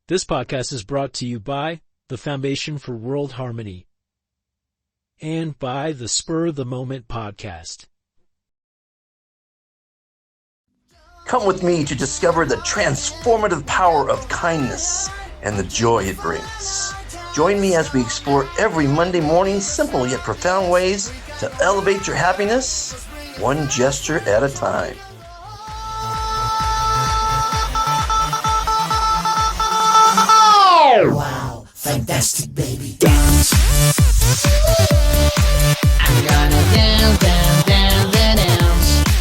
This podcast is brought to you by the Foundation for World Harmony and by the Spur of the Moment podcast. Come with me to discover the transformative power of kindness and the joy it brings. Join me as we explore every Monday morning simple yet profound ways to elevate your happiness, one gesture at a time. Wow, fantastic, baby. Dance. I'm gonna dance.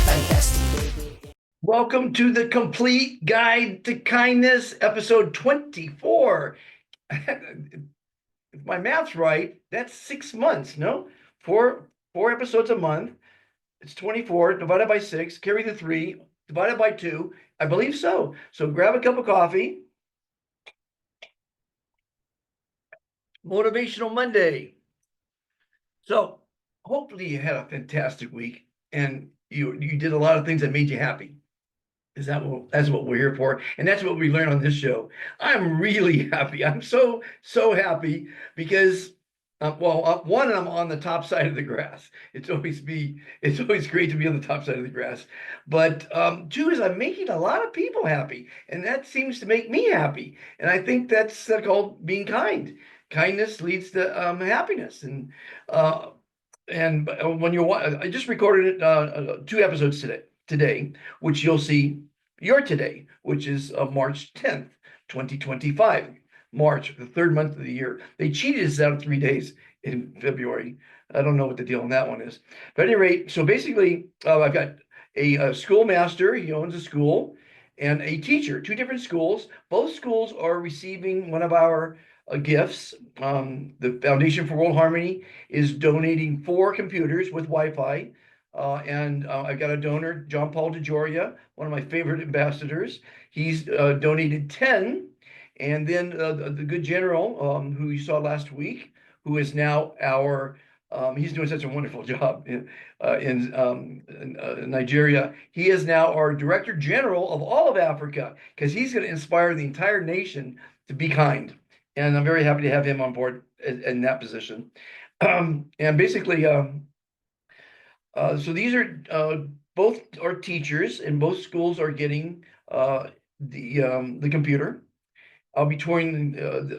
Fantastic, baby. Welcome to the Complete Guide to Kindness, episode 24. If my math's right, that's 6 months, no? Four episodes a month. It's 24 divided by 6, carry the 3, divided by 2. I believe so. So grab a cup of coffee. Motivational Monday. So hopefully you had a fantastic week and you did a lot of things that made you happy. That's what we're here for, and that's what we learn on this show. I'm really happy. I'm so happy because one, I'm on the top side of the grass. It's always great to be on the top side of the grass. But two is I'm making a lot of people happy, and that seems to make me happy. And I think that's called being kind. Kindness leads to happiness, and when I just recorded 2 episodes today, which you'll see today, which is March 10th, 2025. March, the 3rd month of the year. They cheated us out of 3 days in February. I don't know what the deal on that one is. But at any rate, so basically, I've got a schoolmaster. He owns a school, and a teacher, 2 different schools. Both schools are receiving one of our gifts. The Foundation for World Harmony is donating 4 computers with Wi-Fi. And I've got a donor, John Paul DeGioia, one of my favorite ambassadors. He's donated 10. And then the good general, who you saw last week, who is now he's doing such a wonderful job in Nigeria. He is now our Director General of all of Africa, because he's going to inspire the entire nation to be kind. And I'm very happy to have him on board in that position. And basically, so these are both are teachers, and both schools are getting the computer. I'll be touring.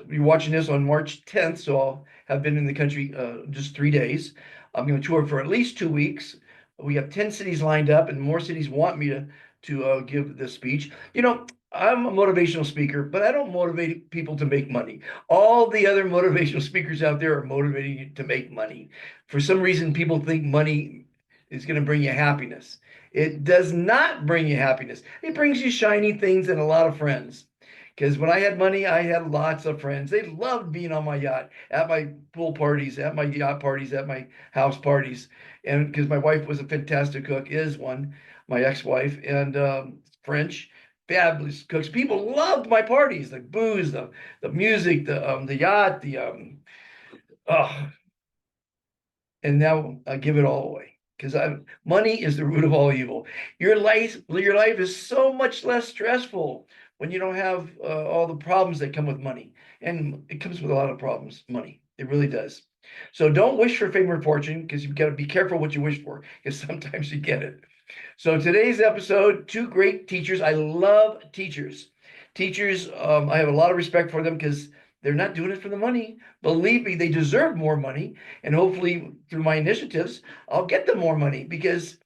You're watching this on March 10th, so I'll have been in the country just 3 days. I'm going to tour for at least 2 weeks. We have 10 cities lined up, and more cities want me to give this speech. You know, I'm a motivational speaker, but I don't motivate people to make money. All the other motivational speakers out there are motivating you to make money. For some reason, people think money is going to bring you happiness. It does not bring you happiness. It brings you shiny things and a lot of friends. Because when I had money, I had lots of friends. They loved being on my yacht, at my pool parties, at my yacht parties, at my house parties. And because my wife was a fantastic cook, is one, my ex-wife, and French, fabulous cooks. People loved my parties, the booze, the music, the yacht, and now I give it all away. Because money is the root of all evil. Your life is so much less stressful when you don't have all the problems that come with money. And it comes with a lot of problems, money. It really does. So don't wish for fame or fortune, because you've got to be careful what you wish for, because sometimes you get it. So today's episode, 2 great teachers. I love teachers. Teachers, I have a lot of respect for them because they're not doing it for the money. Believe me, they deserve more money. And hopefully through my initiatives, I'll get them more money, because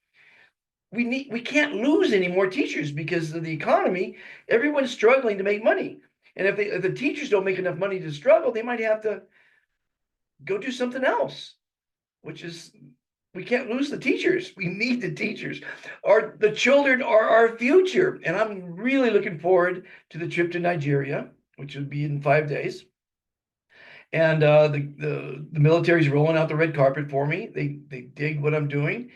we can't lose any more teachers because of the economy. Everyone's struggling to make money. And if the teachers don't make enough money to struggle, they might have to go do something else, which is, we can't lose the teachers. We need the teachers. The children are our future. And I'm really looking forward to the trip to Nigeria, which will be in 5 days. And the military's rolling out the red carpet for me. They dig what I'm doing.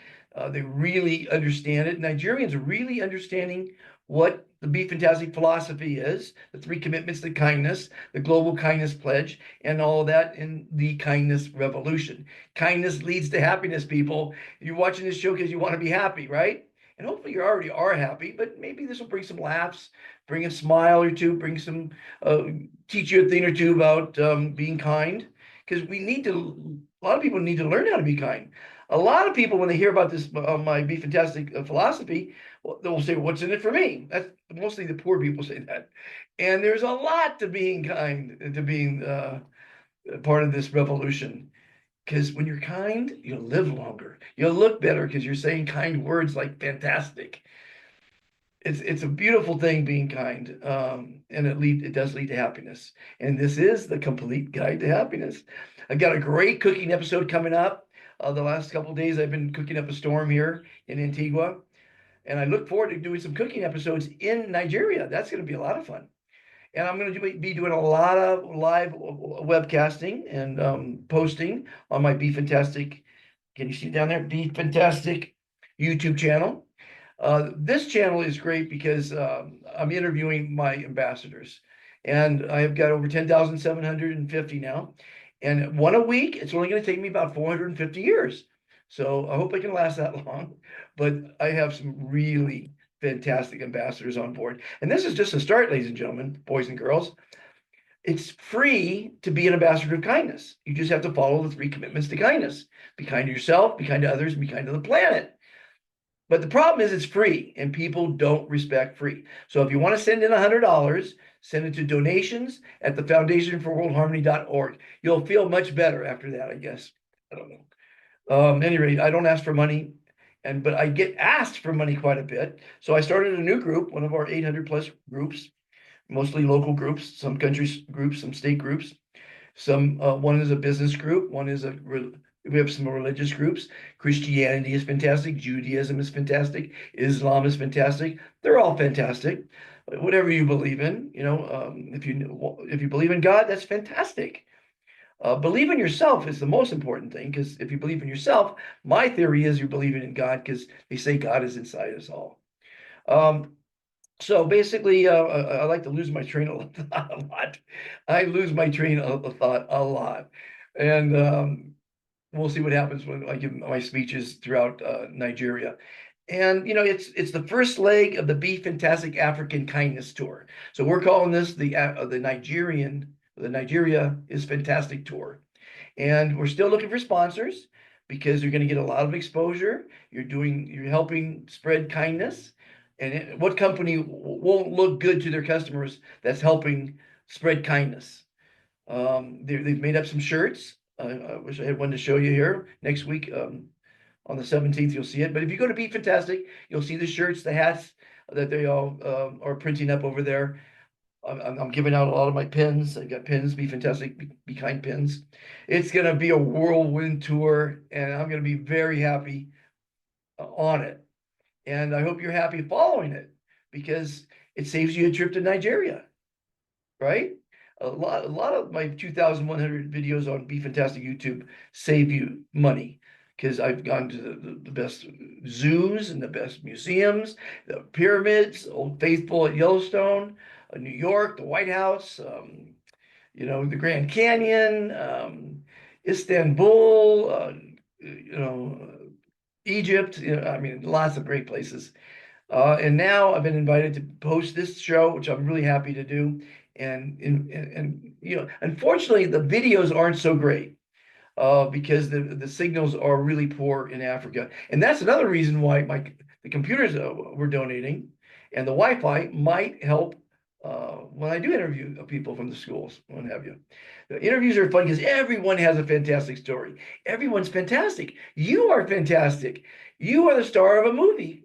They really understand it. Nigerians are really understanding what the Be Fantastic philosophy is, the 3 commitments to kindness, the global kindness pledge, and all of that in the kindness revolution. Kindness leads to happiness, people. You're watching this show because you want to be happy, right? And hopefully you already are happy, but maybe this will bring some laughs, bring a smile or two, bring some, teach you a thing or two about being kind. Because a lot of people need to learn how to be kind. A lot of people, when they hear about this, my Be Fantastic philosophy, well, they'll say, "What's in it for me?" That's mostly the poor people say that. And there's a lot to being kind, to being part of this revolution. Because when you're kind, you'll live longer. You'll look better because you're saying kind words like fantastic. It's a beautiful thing being kind, and it does lead to happiness. And this is the complete guide to happiness. I got a great cooking episode coming up. The last couple of days, I've been cooking up a storm here in Antigua, and I look forward to doing some cooking episodes in Nigeria. That's going to be a lot of fun. And I'm going to be doing a lot of live webcasting and posting on my Be Fantastic. Can you see down there? Be Fantastic YouTube channel. This channel is great because I'm interviewing my ambassadors, and I've got over 10,750 now. And one a week, it's only going to take me about 450 years. So I hope I can last that long. But I have some really fantastic ambassadors on board. And this is just a start, ladies and gentlemen, boys and girls. It's free to be an ambassador of kindness. You just have to follow the 3 commitments to kindness. Be kind to yourself, be kind to others, and be kind to the planet. But the problem is it's free, and people don't respect free. So if you want to send in $100, send it to donations at the foundationforworldharmony.org. You'll feel much better after that, I guess. I don't know. At any rate, I don't ask for money, but I get asked for money quite a bit. So I started a new group, one of our 800 plus groups, mostly local groups, some countries groups, some state groups. One is a business group, we have some religious groups. Christianity is fantastic. Judaism is fantastic. Islam is fantastic. They're all fantastic. Whatever you believe in, if you believe in God, that's fantastic. Believe in yourself is the most important thing, because if you believe in yourself, my theory is you're believing in God, because they say God is inside us all. So basically, I like to lose my train of thought a lot. I lose my train of thought a lot. And we'll see what happens when I give my speeches throughout Nigeria. And it's the first leg of the Be Fantastic African Kindness Tour. So we're calling this the Nigeria is Fantastic Tour. And we're still looking for sponsors, because you're going to get a lot of exposure. You're helping spread kindness. And what company won't look good to their customers that's helping spread kindness? They've made up some shirts. I wish I had one to show you here. Next week, on the 17th, you'll see it. But if you go to Be Fantastic, you'll see the shirts, the hats that they all are printing up over there. I'm giving out a lot of my pins. I got pins, Be Fantastic, Be Kind pins. It's going to be a whirlwind tour, and I'm going to be very happy on it. And I hope you're happy following it, because it saves you a trip to Nigeria, right? A lot of my 2,100 videos on Be Fantastic YouTube save you money, because I've gone to the best zoos and the best museums, the pyramids, Old Faithful at Yellowstone, New York, the White House, the Grand Canyon, Istanbul, Egypt. Lots of great places. And now I've been invited to host this show, which I'm really happy to do. And unfortunately, the videos aren't so great because the signals are really poor in Africa. And that's another reason why the computers we're donating and the Wi-Fi might help when I do interview people from the schools, what have you. The interviews are fun because everyone has a fantastic story. Everyone's fantastic. You are fantastic. You are the star of a movie.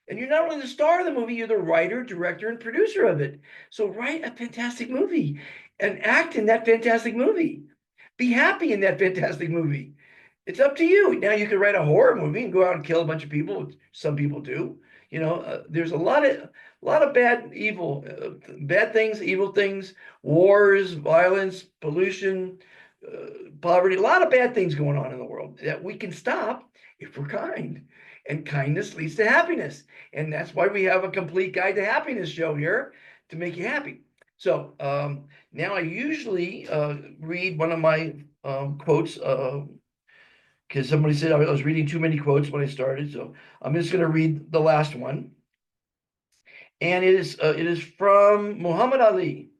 And you're not only the star of the movie, you're the writer, director, and producer of it. So write a fantastic movie and act in that fantastic movie. Be happy in that fantastic movie. It's up to you. Now you can write a horror movie and go out and kill a bunch of people. Some people do. There's a lot of bad things, evil things, wars, violence, pollution, poverty, a lot of bad things going on in the world that we can stop if we're kind. And kindness leads to happiness. And that's why we have a complete guide to happiness show here to make you happy. So now I usually read one of my quotes because somebody said I was reading too many quotes when I started. So I'm just going to read the last one. And it is from Muhammad Ali.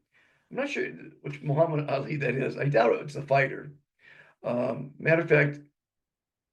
I'm not sure which Muhammad Ali that is. I doubt it's a fighter. Matter of fact,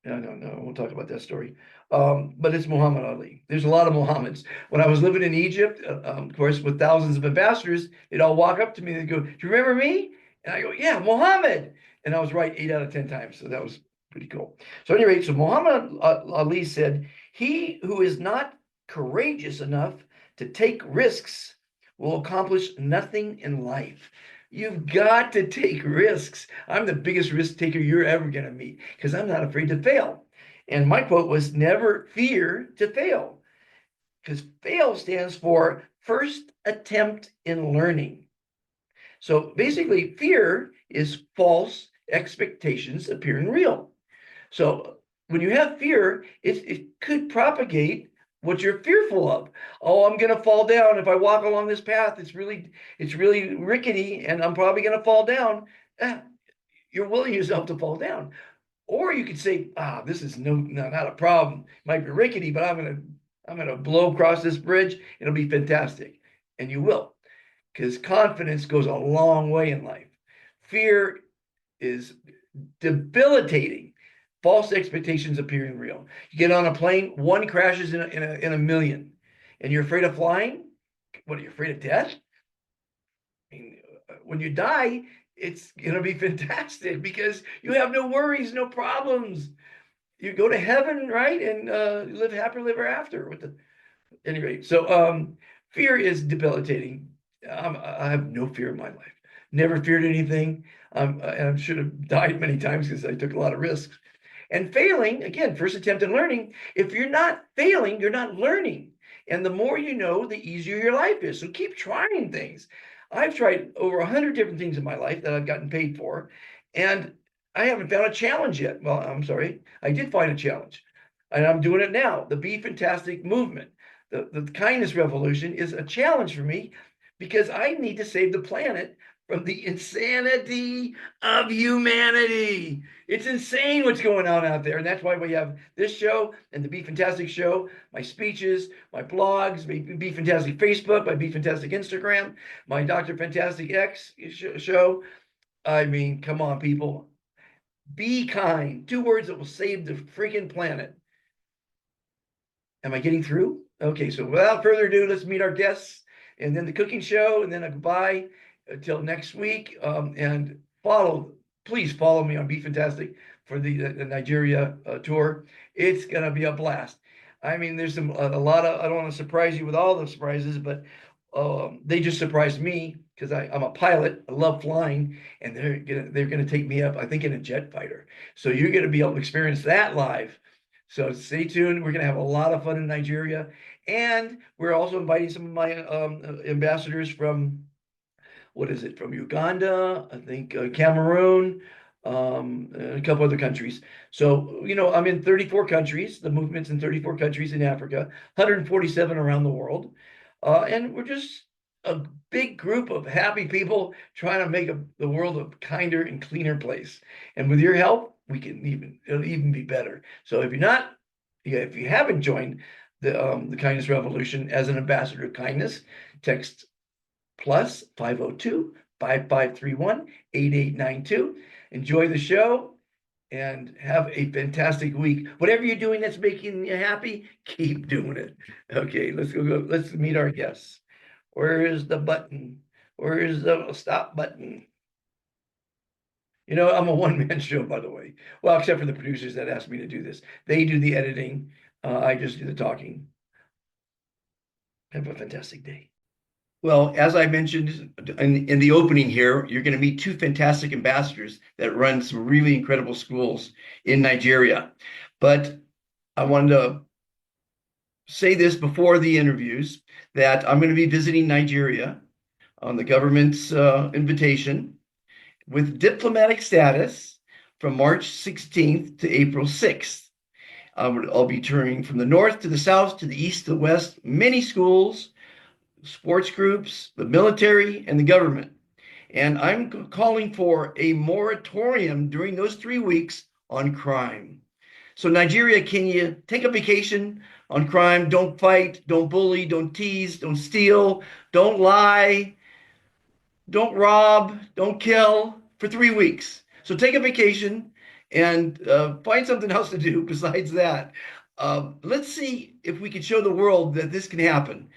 no, we'll talk about that story. But it's Muhammad Ali. There's a lot of Muhammads. When I was living in Egypt, of course, with thousands of ambassadors, they'd all walk up to me and go, "Do you remember me?" And I go, "Yeah, Muhammad." And I was right 8 out of 10 times. So that was pretty cool. So, at any rate, so Muhammad Ali said, "He who is not courageous enough to take risks will accomplish nothing in life." You've got to take risks. I'm the biggest risk taker you're ever going to meet because I'm not afraid to fail. And my quote was, "Never fear to fail," because fail stands for first attempt in learning. So basically, fear is false expectations appearing real. So when you have fear, it could propagate what you're fearful of. Oh, I'm going to fall down if I walk along this path. It's really rickety, and I'm probably going to fall down. You're willing yourself to fall down. Or you could say, this is not a problem. It might be rickety, but I'm gonna blow across this bridge. It'll be fantastic, and you will, because confidence goes a long way in life. Fear is debilitating. False expectations appearing real. You get on a plane, one crashes in a million, and you're afraid of flying. What are you afraid of death? I mean, when you die, it's gonna be fantastic because you have no worries, no problems. You go to heaven, right, and live happily ever after. Anyway, so fear is debilitating. I have no fear in my life. Never feared anything. And I should have died many times because I took a lot of risks. And failing, again, first attempt in learning. If you're not failing, you're not learning. And the more you know, the easier your life is. So keep trying things. I've tried over 100 different things in my life that I've gotten paid for, and I haven't found a challenge yet. Well, I'm sorry, I did find a challenge, and I'm doing it now. The Be Fantastic movement, the kindness revolution is a challenge for me because I need to save the planet from the insanity of humanity. It's insane what's going on out there. And that's why we have this show and the Be Fantastic show, my speeches, my blogs, Be Fantastic Facebook, my Be Fantastic Instagram, my Dr. Fantastic X show. I mean, come on, people. Be kind. 2 words that will save the freaking planet. Am I getting through? Okay, so without further ado, let's meet our guests and then the cooking show and then a goodbye until next week. And please follow me on Be Fantastic for the Nigeria tour. It's going to be a blast. I mean, there's a lot of, I don't want to surprise you with all the surprises, but they just surprised me because I'm a pilot. I love flying, and they're gonna take me up, I think, in a jet fighter. So you're going to be able to experience that live. So stay tuned. We're going to have a lot of fun in Nigeria. And we're also inviting some of my ambassadors from, from Uganda, I think Cameroon, a couple other countries. So, I'm in 34 countries. The movement's in 34 countries in Africa, 147 around the world. And we're just a big group of happy people trying to make the world a kinder and cleaner place. And with your help, it'll even be better. So if you haven't joined the Kindness Revolution as an ambassador of kindness, text plus 502-5531-8892. Enjoy the show and have a fantastic week. Whatever you're doing that's making you happy, keep doing it. Okay, let's go. Let's meet our guests. Where is the button? Where is the stop button? I'm a one-man show, by the way. Well, except for the producers that asked me to do this. They do the editing. I just do the talking. Have a fantastic day. Well, as I mentioned in the opening here, you're going to meet 2 fantastic ambassadors that run some really incredible schools in Nigeria. But I wanted to say this before the interviews, that I'm going to be visiting Nigeria on the government's invitation with diplomatic status from March 16th to April 6th. I'll be touring from the north to the south, to the east to the west, many schools, sports groups, the military, and the government. And I'm calling for a moratorium during those 3 weeks on crime. So Nigeria, Kenya, take a vacation on crime. Don't fight, don't bully, don't tease, don't steal, don't lie, don't rob, don't kill for 3 weeks. So take a vacation and find something else to do besides that. Let's see if we can show the world that this can happen.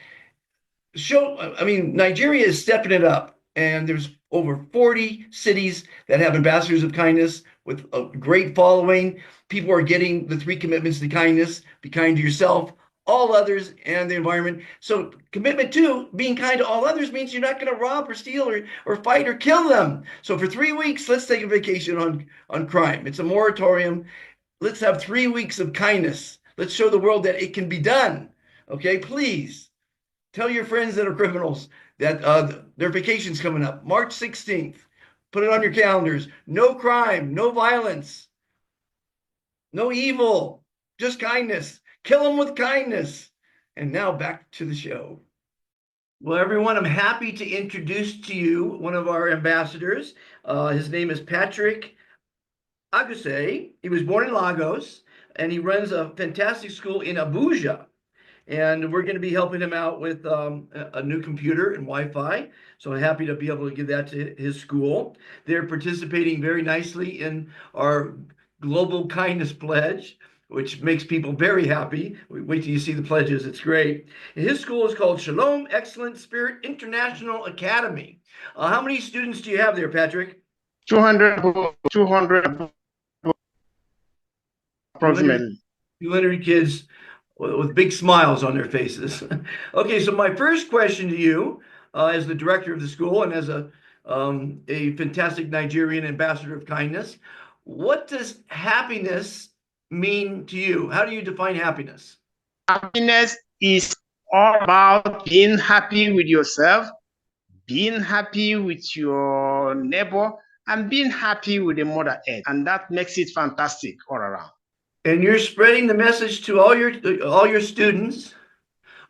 I mean, Nigeria is stepping it up, and there's over 40 cities that have ambassadors of kindness with a great following. People are getting the 3 commitments to kindness: be kind to yourself, all others, and the environment. So, commitment to being kind to all others means you're not going to rob or steal or fight or kill them. So, for 3 weeks, let's take a vacation on crime. It's a moratorium. Let's have 3 weeks of kindness. Let's show the world that it can be done. Okay, please. Tell your friends that are criminals that their vacation's coming up, March 16th. Put it on your calendars. No crime, no violence, no evil, just kindness. Kill them with kindness. And now back to the show. Well, everyone, I'm happy to introduce to you one of our ambassadors. His name is Patrick Aguse. He was born in Lagos, and he runs a fantastic school in Abuja. And we're going to be helping him out with a new computer and Wi-Fi. So I'm happy to be able to give that to his school. They're participating very nicely in our Global Kindness Pledge, which makes people very happy. Wait till you see the pledges. It's great. And his school is called Shalom Excellent Spirit International Academy. How many students do you have there, Patrick? 200 approximately. 200 kids with big smiles on their faces. Okay, so my first question to you, as the director of the school and as a fantastic Nigerian ambassador of kindness, what does happiness mean to you? How do you define happiness? Happiness is all about being happy with yourself, being happy with your neighbor, and being happy with the Mother Earth. And that makes it fantastic all around. And you're spreading the message to all your students.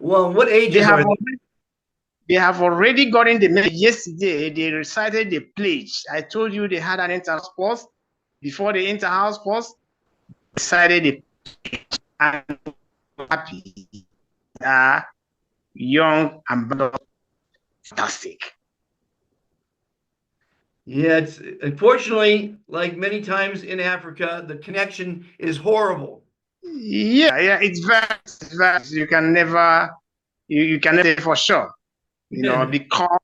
Well, what ages are they? They have already gotten the message. Yesterday, they recited the pledge. I told you they had an inter-house post. Before the inter-house post, they recited the pledge. And happy, young and fantastic. Yeah, it's unfortunately, like many times in Africa, the connection is horrible. Yeah, it's very, you can never say for sure, because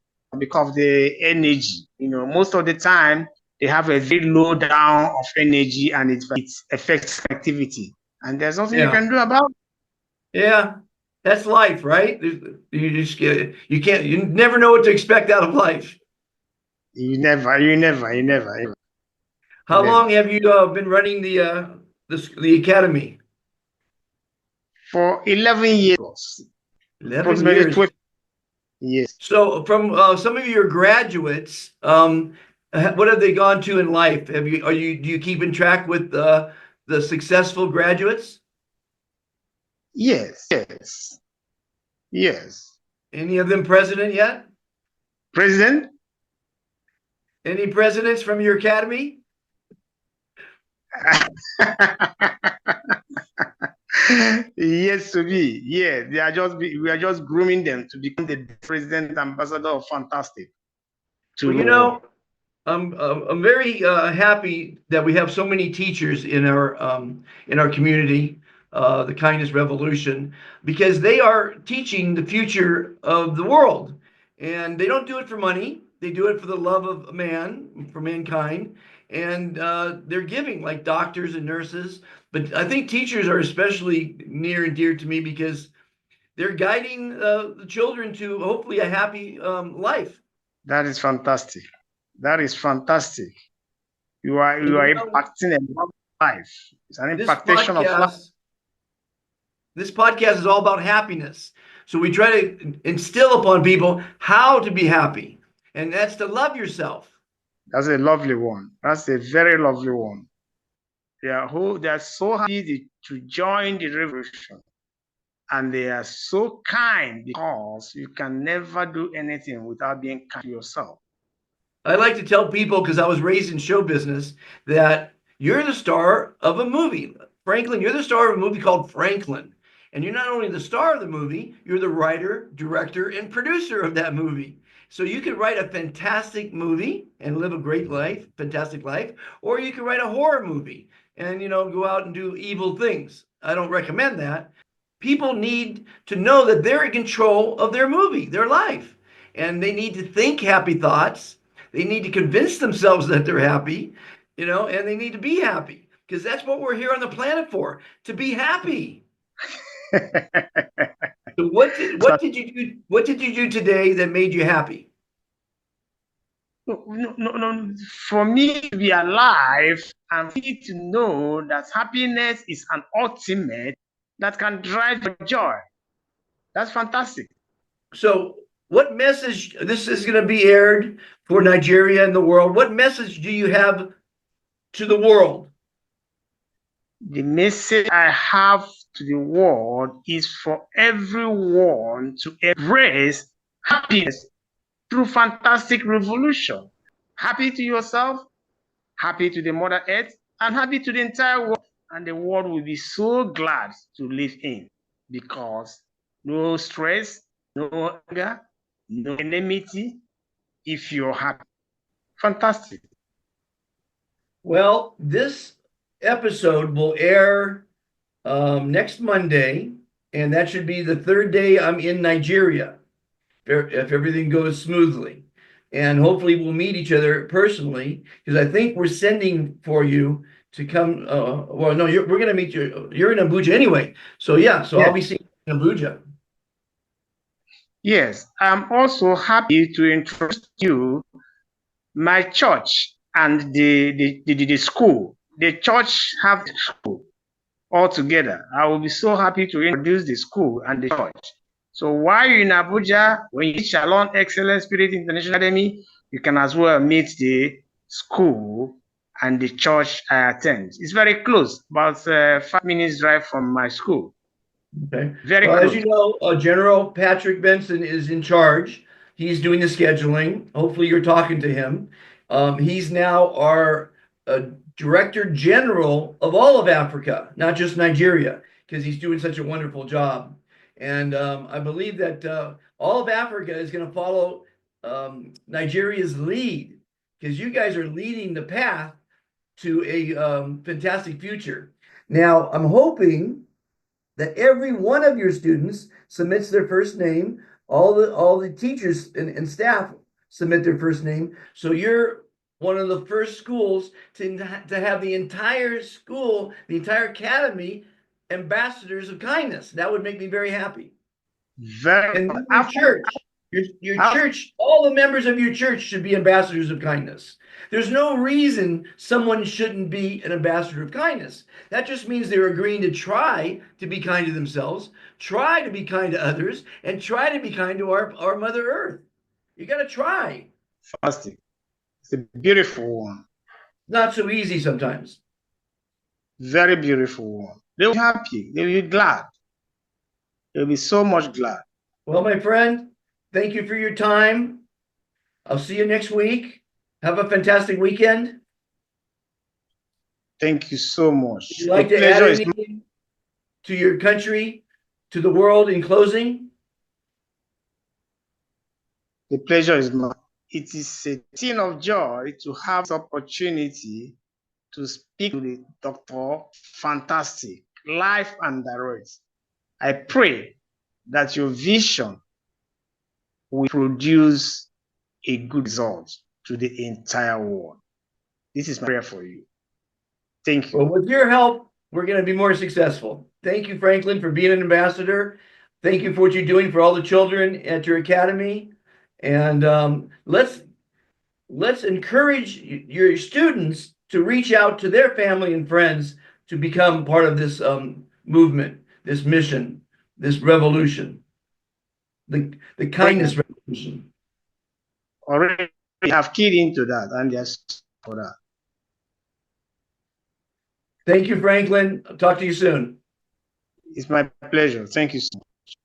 of the energy. Most of the time they have a very low down of energy, and it affects activity, and there's nothing you can do about it. Yeah, that's life, right? You never know what to expect out of life. You never. How long have you been running the academy? For 11 years. 11 years. 12. Yes. So from some of your graduates, what have they gone to in life? Do you keep in track with the successful graduates? Yes. Any of them president yet? President? Any presidents from your academy? Yes, to be. Yeah, we are just grooming them to become the president ambassador of Fantastic. Well, I'm very happy that we have so many teachers in our community, the Kindness Revolution, because they are teaching the future of the world, and they don't do it for money. They do it for the love of man, for mankind, and they're giving, like doctors and nurses. But I think teachers are especially near and dear to me because they're guiding the children to hopefully a happy life. That is fantastic. You are impacting a life. It's an impactation of life. This podcast is all about happiness. So we try to instill upon people how to be happy. And that's to love yourself. That's a lovely one. That's a very lovely one. They are so happy to join the revolution. And they are so kind because you can never do anything without being kind to yourself. I like to tell people, because I was raised in show business, that You're the star of a movie. Franklin, you're the star of a movie called Franklin. And you're not only the star of the movie, you're the writer, director, and producer of that movie. So you could write a fantastic movie and live a great life, fantastic life, or you could write a horror movie and, go out and do evil things. I don't recommend that. People need to know that they're in control of their movie, their life, and they need to think happy thoughts. They need to convince themselves that they're happy, and they need to be happy, because that's what we're here on the planet for, to be happy. So what did you do? What did you do today that made you happy? No. For me to be alive, I need to know that happiness is an ultimate that can drive your joy. That's fantastic. So what message, this is going to be aired for Nigeria and the world. What message do you have to the world? The message I have to the world is for everyone to embrace happiness through fantastic revolution. Happy to yourself, happy to the Mother Earth, and happy to the entire world. And the world will be so glad to live in, because no stress, no anger, no enmity, if you're happy. Fantastic. Well, this episode will air next Monday, and that should be the third day I'm in Nigeria, if everything goes smoothly. And hopefully we'll meet each other personally, because I think we're sending for you to come. Well, no, we're going to meet you. You're in Abuja anyway. So yeah, so I'll be seeing you in Abuja. Yes, I'm also happy to introduce you my church and the school. The church have the school all together. I will be so happy to introduce the school and the church. So while you're in Abuja, when you reach Shalom Excellent Spirit International Academy, you can as well meet the school and the church I attend. It's very close, about 5 minutes drive from my school. Okay. Very well, close. as you know, General Patrick Benson is in charge. He's doing the scheduling. Hopefully, you're talking to him. He's now our Director General of all of Africa, not just Nigeria, because he's doing such a wonderful job. And I believe that all of Africa is going to follow Nigeria's lead, because you guys are leading the path to a fantastic future. Now, I'm hoping that every one of your students submits their first name. All the teachers and staff submit their first name. So you're one of the first schools to have the entire school, the entire academy, ambassadors of kindness. That would make me very happy. And your church, your church, all the members of your church should be ambassadors of kindness. There's no reason someone shouldn't be an ambassador of kindness. That just means they're agreeing to try to be kind to themselves, try to be kind to others, and try to be kind to our Mother Earth. You got to try. Fantastic. It's a beautiful one. Not so easy sometimes. Very beautiful one. They'll be happy. They'll be glad. They'll be so much glad. Well, my friend, thank you for your time. I'll see you next week. Have a fantastic weekend. Thank you so much. Would you like to add anything to your country, to the world in closing? The pleasure is mine. It is a thing of joy to have this opportunity to speak to the Dr. Fantastic, live and direct. I pray that your vision will produce a good result to the entire world. This is my prayer for you. Thank you. Well, with your help, we're going to be more successful. Thank you, Franklin, for being an ambassador. Thank you for what you're doing for all the children at your academy. And let's encourage your students to reach out to their family and friends to become part of this movement, this mission, this revolution, the kindness revolution. Already have keyed into that, and yes, for that. Thank you, Franklin. I'll talk to you soon. It's my pleasure. Thank you so much.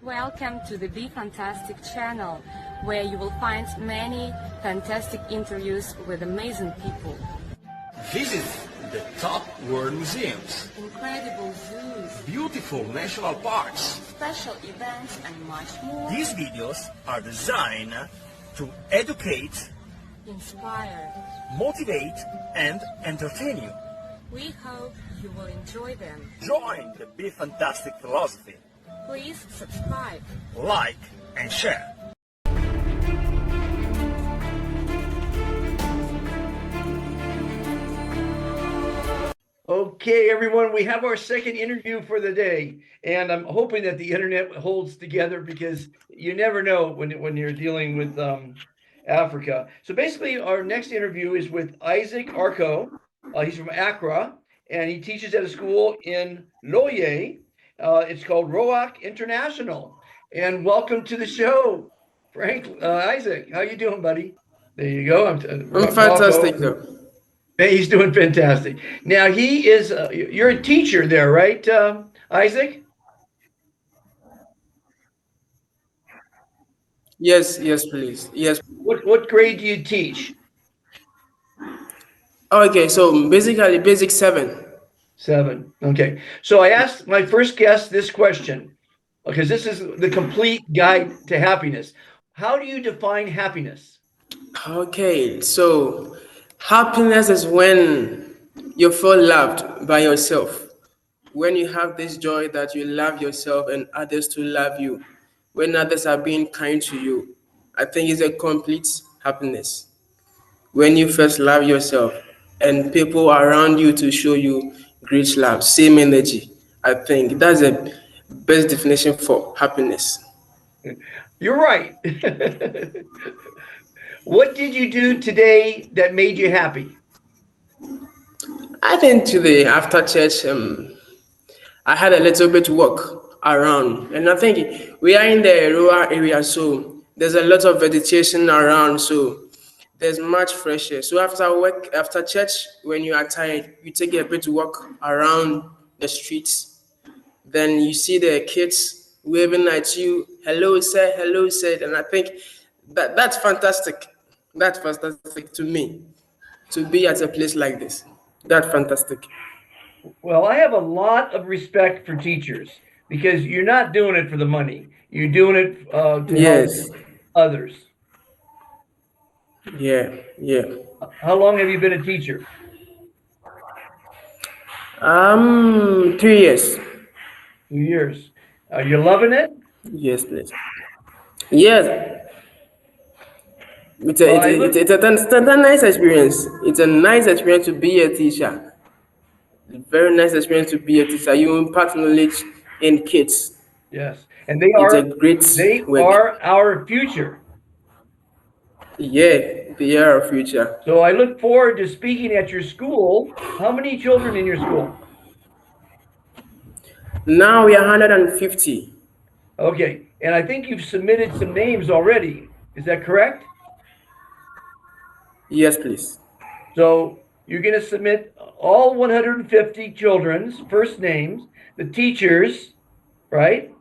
Welcome to the Be Fantastic channel, where you will find many fantastic interviews with amazing people. Visit the top world museums, Incredible zoos, beautiful national parks. special events, and much more. These videos are designed to educate, Inspire. motivate, and entertain you. We hope you will enjoy them. Join the Be Fantastic philosophy. Please subscribe. Like and share. Okay, everyone, we have our second interview for the day, and I'm hoping that the internet holds together because you never know when you're dealing with Africa. So basically, our next interview is with Isaac Arkoh. He's from Accra, and he teaches at a school in Loye. It's called Roach International. And welcome to the show, Frank. Isaac, how you doing, buddy? There you go. I'm fantastic, though. He's doing fantastic. Now he is. You're a teacher there, right, Isaac? Yes, please. Yes. What grade do you teach? Okay, so basically basic 7. 7. Okay. So I asked my first guest this question because this is the complete guide to happiness. How do you define happiness? Okay, so happiness is when you feel loved by yourself. When you have this joy that you love yourself and others to love you. When others are being kind to you. I think it's a complete happiness. When you first love yourself and people around you to show you great love, same energy. I think that's the best definition for happiness. You're right. What did you do today that made you happy? I think today after church, I had a little bit walk around, and I think we are in the rural area, so there's a lot of vegetation around, so there's much fresh air. So after work, after church, when you are tired, you take a bit walk around the streets. Then you see the kids waving at you, hello sir, and I think that's fantastic. That's fantastic to me, to be at a place like this. That's fantastic. Well, I have a lot of respect for teachers because you're not doing it for the money. You're doing it to Yes. help others. Yeah. How long have you been a teacher? 3 years. 2 years. Are you loving it? Yes, please. Yes. It's a nice experience. It's a nice experience to be a teacher. Very nice experience to be a teacher. You impart knowledge in kids. Yes. And they It's a great work. are our future. Yeah, they are our future. So I look forward to speaking at your school. How many children in your school? Now we are 150. Okay. And I think you've submitted some names already. Is that correct? Yes, please. So you're going to submit all 150 children's first names, the teachers, right?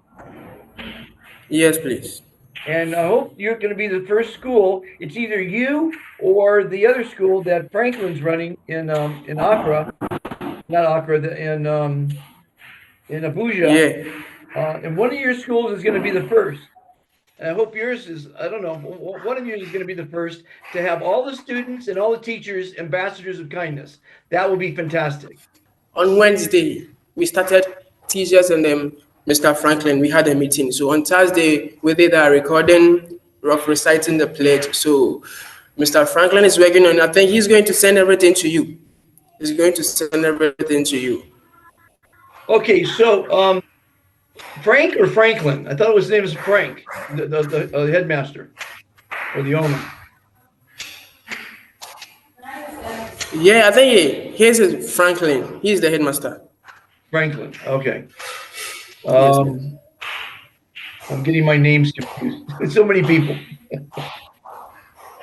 Yes, please. And I hope you're going to be the first school. It's either you or the other school that Franklin's running in Accra, not Accra, in Abuja. Yeah. And one of your schools is going to be the first. And I hope yours is, I don't know, one of you is going to be the first to have all the students and all the teachers ambassadors of kindness. That will be fantastic. On Wednesday, we started teachers and Mr. Franklin. We had a meeting. So on Thursday, we did a recording of reciting the pledge. So Mr. Franklin is working on it. I think he's going to send everything to you. He's going to send everything to you. Okay, so Frank or Franklin? I thought his name was Frank, the headmaster or the owner. Yeah, I think his is Franklin. He's the headmaster. Franklin. Okay. Yes, I'm getting my names confused. There's so many people.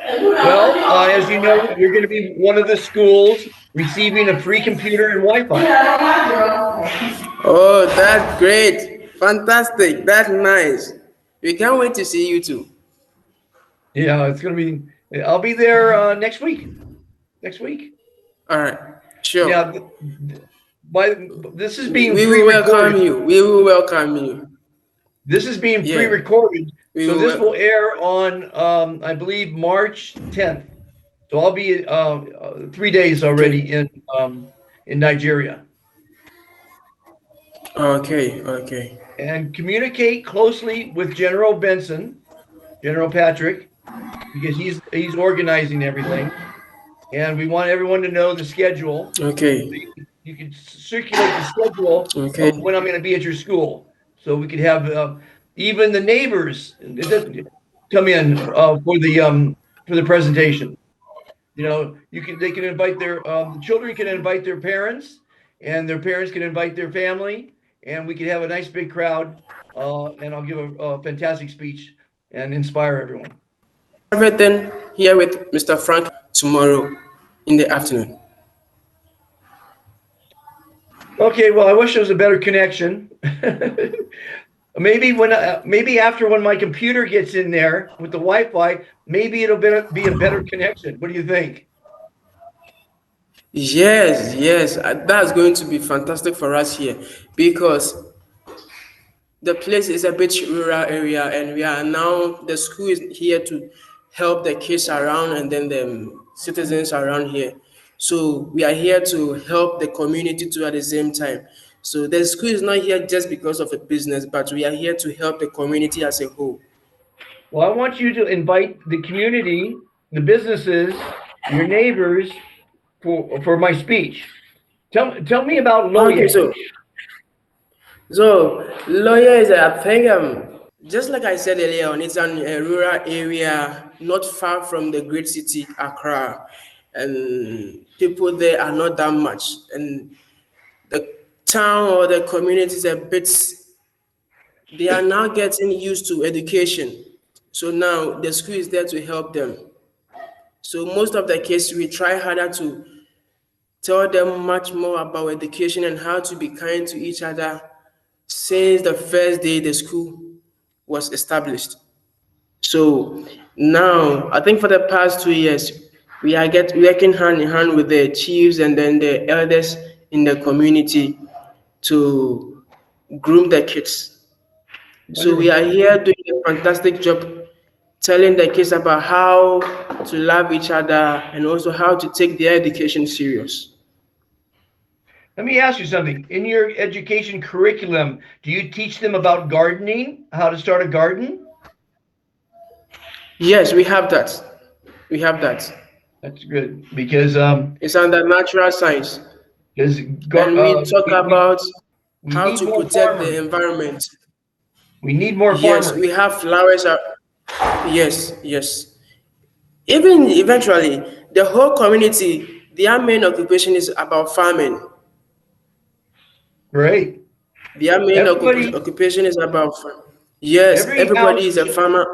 Well, as you know, you're going to be one of the schools receiving a free computer and Wi-Fi. Oh, that's great. Fantastic. That's nice. We can't wait to see you too. Yeah, it's gonna be. I'll be there next week. Next week. All right. Sure. Yeah. By this is being We will welcome pre-recorded. you. We will welcome you. This is being Yeah. pre-recorded, We so will this wel- will air on I believe March 10th. So I'll be 3 days already in Nigeria. Okay. Okay. And communicate closely with General Benson, General Patrick, because he's organizing everything. And we want everyone to know the schedule. Okay. You can circulate the schedule Okay. of when I'm going to be at your school, so we could have even the neighbors come in for the presentation. You know, they can invite the children can invite their parents, and their parents can invite their family, and we could have a nice big crowd. And I'll give a fantastic speech and inspire everyone. Everything here with Mr. Frank tomorrow in the afternoon. Okay, well, I wish there was a better connection. Maybe after when my computer gets in there with the Wi-Fi, maybe it'll be a better connection. What do you think? Yes, yes, that's going to be fantastic for us here because the place is a bit rural area, and the school is here to help the kids around and then the citizens around here. So we are here to help the community too at the same time. So the school is not here just because of a business, but we are here to help the community as a whole. Well, I want you to invite the community, the businesses, your neighbors for my speech. Tell me about Loye. Okay, so lawyer is I think just like I said earlier on, it's an a rural area not far from the great city Accra, and people there are not that much, and the town or the community is a bit. They are now getting used to education, so now the school is there to help them. So most of the cases we try harder to tell them much more about education and how to be kind to each other since the first day the school was established. So now, I think for the past 2 years, we are working hand in hand with the chiefs and then the elders in the community to groom the kids. So we are here doing a fantastic job telling the kids about how to love each other and also how to take their education serious. Let me ask you something. In your education curriculum, do you teach them about gardening, how to start a garden? Yes, we have that. We have that. That's good because It's under natural science. because And we talk about we how need to more protect the farmers. environment. We need more Yes, farmers. we have flowers. Yes, yes. Even eventually, the whole community, their main occupation is about farming. Great. Their main Everybody, occupation is about farming. Yes, every everybody house, is a farmer.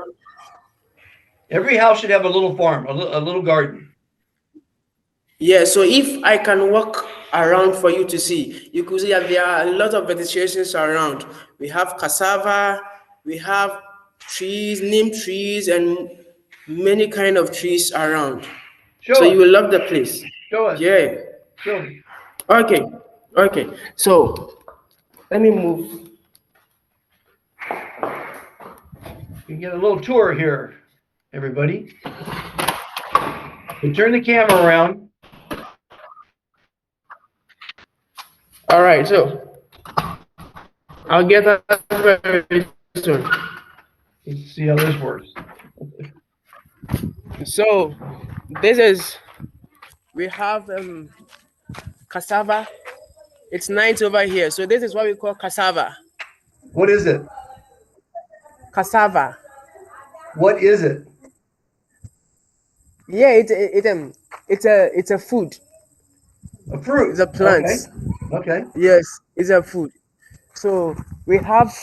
every house should have a little farm, a little garden. Yeah, so if I can walk around for you to see, you could see that there are a lot of vegetations around. We have cassava, we have trees, neem trees, and many kind of trees around. Show So us. you will love the place. Show us. Yeah. Show me. Okay. Okay. So let me move. You get a little tour here, everybody. You turn the camera around. All right. So I'll get that very soon. Let's see how this works. So this is we have cassava. It's night over here. So this is what we call cassava. What is it? Cassava. What is it? Yeah, it's a food. A fruit. It's a plant. Okay. Yes, it's a food. So we have.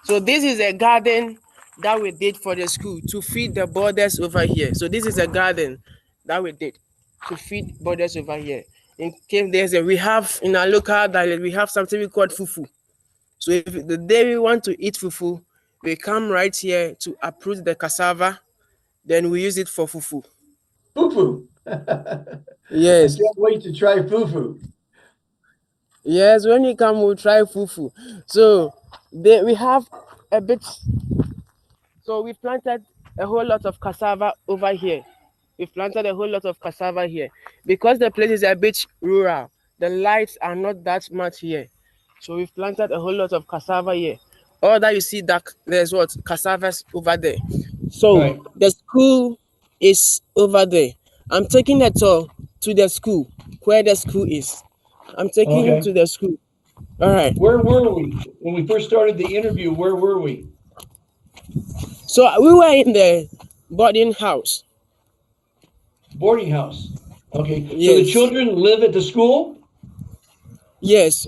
So this is a garden that we did for the school to feed the boarders over here. So this is a garden that we did to feed boarders over here. In case we have in our local dialect, we have something we call fufu. So if the day we want to eat fufu, we come right here to uproot the cassava, then we use it for fufu. Fufu. I Yes. can't wait to try fufu. Yes, when you come, we'll try fufu. So we have a bit. So we've planted a whole lot of cassava over here. We've planted a whole lot of cassava here because the place is a bit rural. The lights are not that much here, so we've planted a whole lot of cassava here. All that you see, that there's what cassavas over there. So Right. the school is over there. I'm taking a tour to the school where the school is. I'm taking you Okay. to the school. All right. Where were we when we first started the interview? Where were we? So we were in the boarding house. Boarding house. Okay. So the Yes. children live at the school? Yes.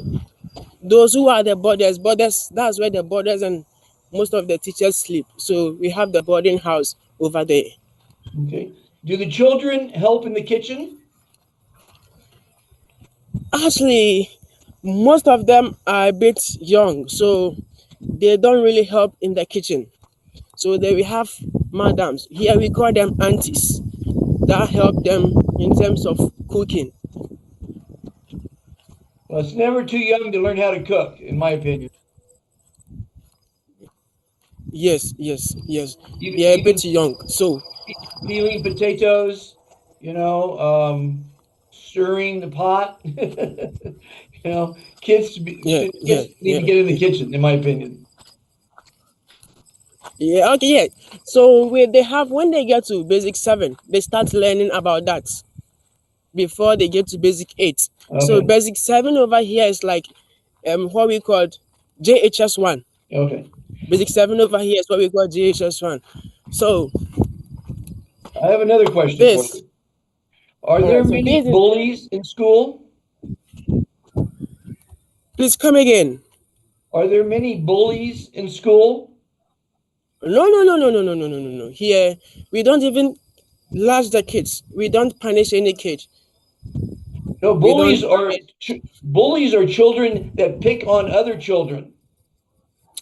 Those who are the boarders, that's where the boarders and most of the teachers sleep. So we have the boarding house over there. Okay. Do the children help in the kitchen? Actually, most of them are a bit young, so they don't really help in the kitchen. So there we have madams. Here we call them aunties that help them in terms of cooking. Well, it's never too young to learn how to cook, in my opinion. Yes, yes, yes. Even They're a even bit young. So peeling potatoes, stirring the pot. Kids yeah, yeah, need to yeah. get in the kitchen, in my opinion. Yeah, okay, yeah. So they have when they get to basic 7, they start learning about that before they get to basic 8. So Okay. basic 7 over here is like what we called JHS1. Okay. Basic 7 over here is what we call JHS1. So I have another question for this, you. Are all there right. So many this is bullies in school? please come again. Are there many bullies in school? No, no, no, no, no, no, no, no, no, no. Here we don't even lash the kids. We don't punish any kid. No, We don't. bullies are children that pick on other children.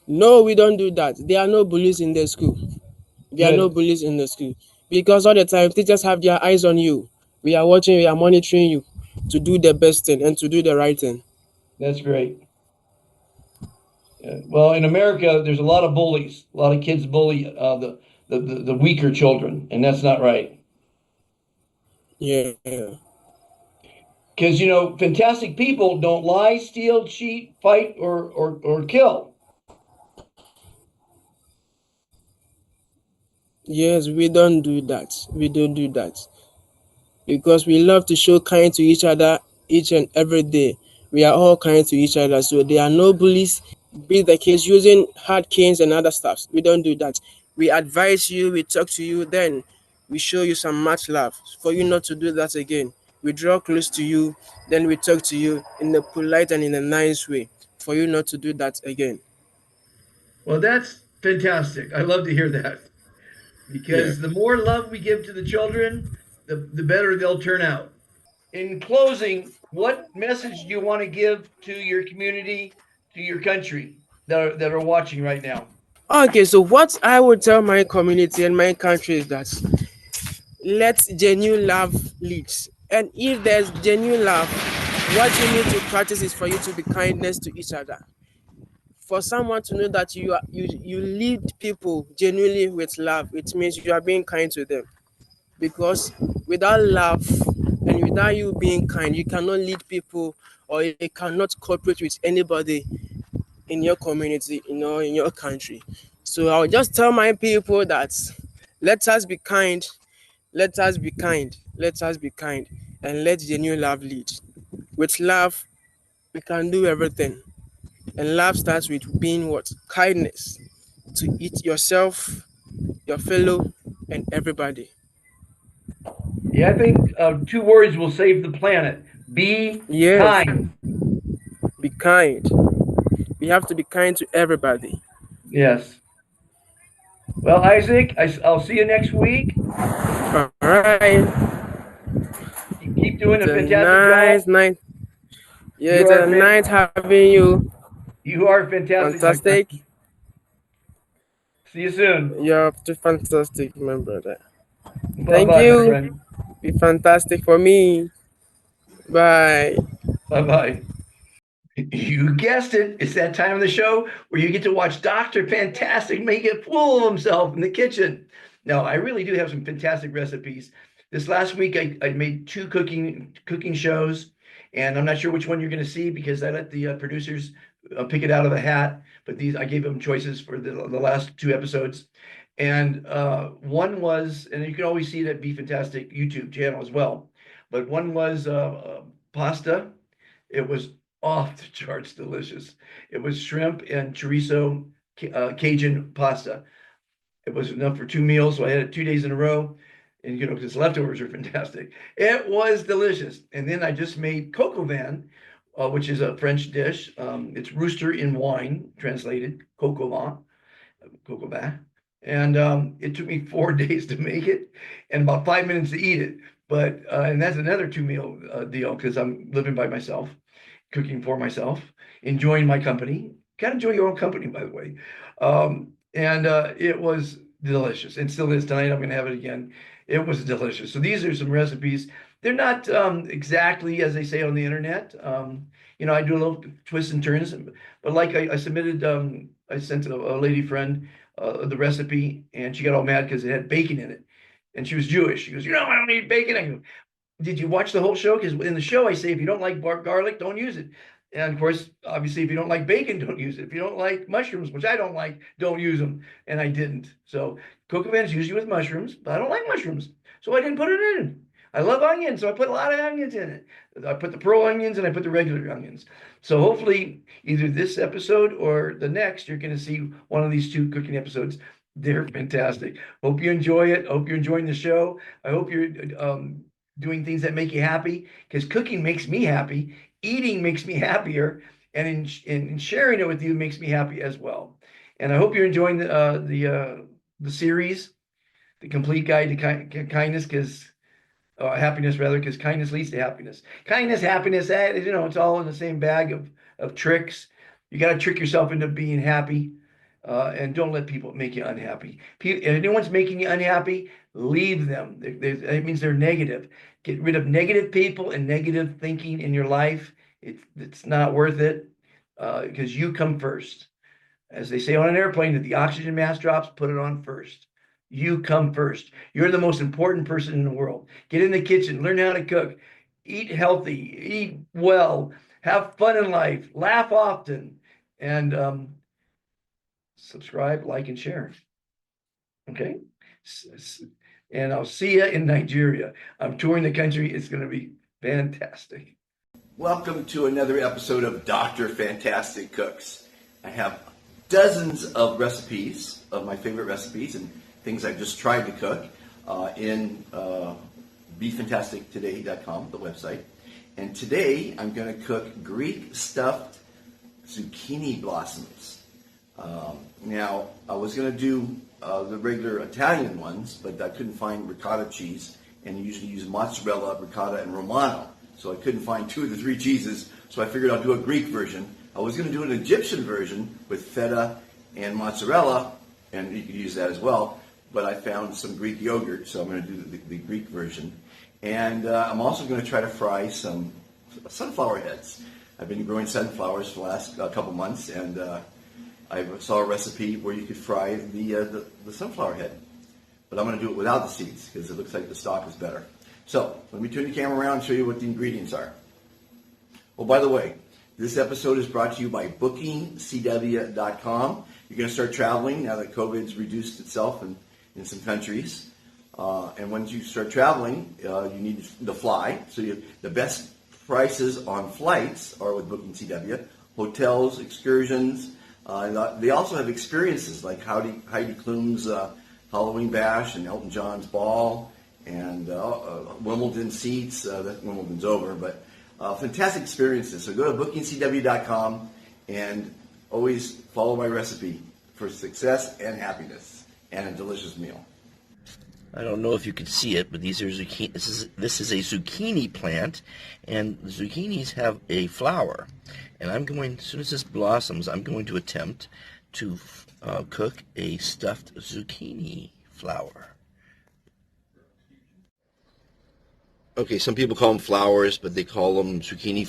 No, we don't do that. There are no bullies in the school. There are no Good. bullies in the school because all the time teachers have their eyes on you. We are watching, we are monitoring you to do the best thing and to do the right thing. That's great. Well, in America, there's a lot of bullies. A lot of kids bully the weaker children, and that's not right. Yeah. Because fantastic people don't lie, steal, cheat, fight, or kill. Yes, we don't do that. We don't do that because we love to show kind to each other each and every day. We are all kind to each other, so there are no bullies. Be the case using hard canes and other stuff. We don't do that. We advise you, we talk to you, then we show you some much love for you not to do that again. We draw close to you, then we talk to you in a polite and in a nice way for you not to do that again. Well, that's fantastic. I love to hear that Yeah. because the more love we give to the children, the better they'll turn out. In closing, what message do you want to give to your community, to your country that are watching right now? Okay, so what I would tell my community and my country is that let genuine love lead. And if there's genuine love, what you need to practice is for you to be kindness to each other. For someone to know that you lead people genuinely with love, it means you are being kind to them. Because without love and without you being kind, you cannot lead people or you cannot cooperate with anybody in your community, in your country. So I'll just tell my people that let us be kind, let us be kind, let us be kind, and let genuine love lead. With love, we can do everything. And love starts with being what? Kindness to each yourself, your fellow, and everybody. Yeah, I think two words will save the planet. Be Yes, kind. be kind. We have to be kind to everybody. Yes. Well, Isaac, I'll see you next week. All right. Keep doing It's a a fantastic nice job. night. Yeah, You it's are a night having you. you are fantastic, my friend. Fantastic. See you soon. You're too fantastic, my brother. Bye Thank bye, my you. friend. Be fantastic for me. Bye. Bye bye. You guessed it. It's that time of the show where you get to watch Dr. Fantastic make a fool of himself in the kitchen. Now, I really do have some fantastic recipes. This last week, I made two cooking shows, and I'm not sure which one you're going to see because I let the producers pick it out of the hat. But these, I gave them choices for the last two episodes. And one was, and you can always see it at Be Fantastic YouTube channel as well. But one was pasta. It was off the charts delicious. It was shrimp and chorizo Cajun pasta. It was enough for two meals, so I had it 2 days in a row. And because leftovers are fantastic. It was delicious. And then I just made coq au vin, which is a French dish. It's rooster in wine, translated, coq au vin, coq au vin. And it took me 4 days to make it and about 5 minutes to eat it. But and that's another two-meal deal because I'm living by myself, cooking for myself, enjoying my company. Gotta enjoy your own company, by the way. And it was delicious. It still is tonight. I'm gonna have it again. It was delicious. So these are some recipes. They're not exactly as they say on the internet. I do a little twists and turns, but like I submitted, I sent a lady friend the recipe, and she got all mad because it had bacon in it, and she was Jewish. She goes, I don't eat bacon. I go, did you watch the whole show? Because in the show, I say if you don't like garlic, don't use it. And of course, obviously, if you don't like bacon, don't use it. If you don't like mushrooms, which I don't like, don't use them. And I didn't. So coq au vin is usually with mushrooms, but I don't like mushrooms, so I didn't put it in. I love onions, so I put a lot of onions in it. I put the pearl onions and I put the regular onions. So hopefully, either this episode or the next, you're going to see one of these two cooking episodes. They're fantastic. Hope you enjoy it. Hope you're enjoying the show. I hope you're doing things that make you happy, because cooking makes me happy. Eating makes me happier, and in sharing it with you makes me happy as well. And I hope you're enjoying the series, the complete guide to kindness, because happiness rather, because kindness leads to happiness. Kindness, happiness, it's all in the same bag of tricks. You got to trick yourself into being happy, and don't let people make you unhappy. If anyone's making you unhappy, leave them. It means they're negative. Get rid of negative people and negative thinking in your life. It's not worth it, because you come first. As they say on an airplane, if the oxygen mask drops, put it on first. You come first. You're the most important person in the world. Get in the kitchen, learn how to cook, eat healthy, eat well, have fun in life, laugh often, and subscribe, like, and share. Okay? And I'll see you in Nigeria. I'm touring the country. It's going to be fantastic. Welcome to another episode of Dr. Fantastic Cooks. I have dozens of recipes of my favorite recipes and things I've just tried to cook in BeFantasticToday.com, the website. And today I'm going to cook Greek stuffed zucchini blossoms. Now, I was going to do the regular Italian ones, but I couldn't find ricotta cheese, and you usually use mozzarella, ricotta, and Romano. So I couldn't find two of the three cheeses, so I figured I'll do a Greek version. I was going to do an Egyptian version with feta and mozzarella, and you could use that as well, but I found some Greek yogurt, so I'm going to do the Greek version. And I'm also going to try to fry some sunflower heads. I've been growing sunflowers for the last couple months, and I saw a recipe where you could fry the sunflower head. But I'm going to do it without the seeds, because it looks like the stalk is better. So, let me turn the camera around and show you what the ingredients are. Oh, by the way, this episode is brought to you by bookingcw.com. You're going to start traveling now that COVID's reduced itself in some countries. And once you start traveling, you need to fly. So the best prices on flights are with Booking CW. Hotels, excursions. They also have experiences like Heidi Klum's Halloween Bash and Elton John's Ball and Wimbledon seats. Wimbledon's over, but fantastic experiences. So go to bookingcw.com and always follow my recipe for success and happiness and a delicious meal. I don't know if you can see it, but these are zucchini. This is a zucchini plant, and zucchinis have a flower. And I'm going, as soon as this blossoms, I'm going to attempt to cook a stuffed zucchini flower. Okay, some people call them flowers, but they call them zucchini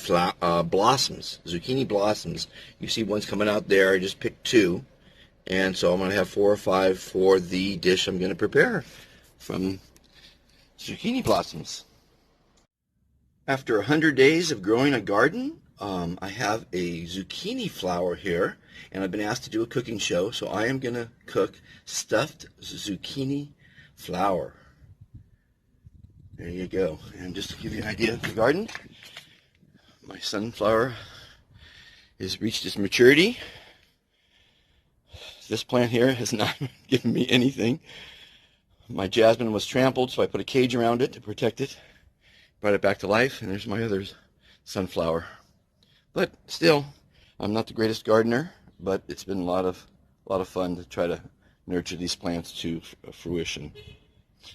blossoms. Zucchini blossoms. You see one's coming out there. I just picked 2. And so I'm going to have 4 or 5 for the dish I'm going to prepare from zucchini blossoms. After 100 days of growing a garden, I have a zucchini flower here, and I've been asked to do a cooking show, so I am going to cook stuffed zucchini flower. There you go. And just to give you an idea of the garden, my sunflower has reached its maturity. This plant here has not given me anything. My jasmine was trampled, so I put a cage around it to protect it. Brought it back to life, and there's my other sunflower. But still, I'm not the greatest gardener, but it's been a lot of fun to try to nurture these plants to fruition.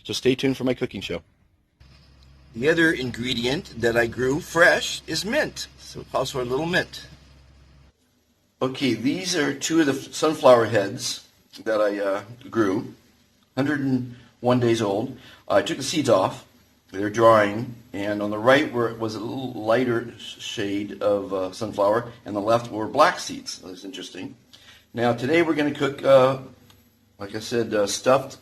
So stay tuned for my cooking show. The other ingredient that I grew fresh is mint. So it calls for a little mint. Okay, these are 2 of the sunflower heads that I grew, 101 days old. I took the seeds off. They're drying, and on the right where it was a little lighter shade of sunflower, and the left were black seeds. That's interesting. Now today we're going to cook, like I said, stuffed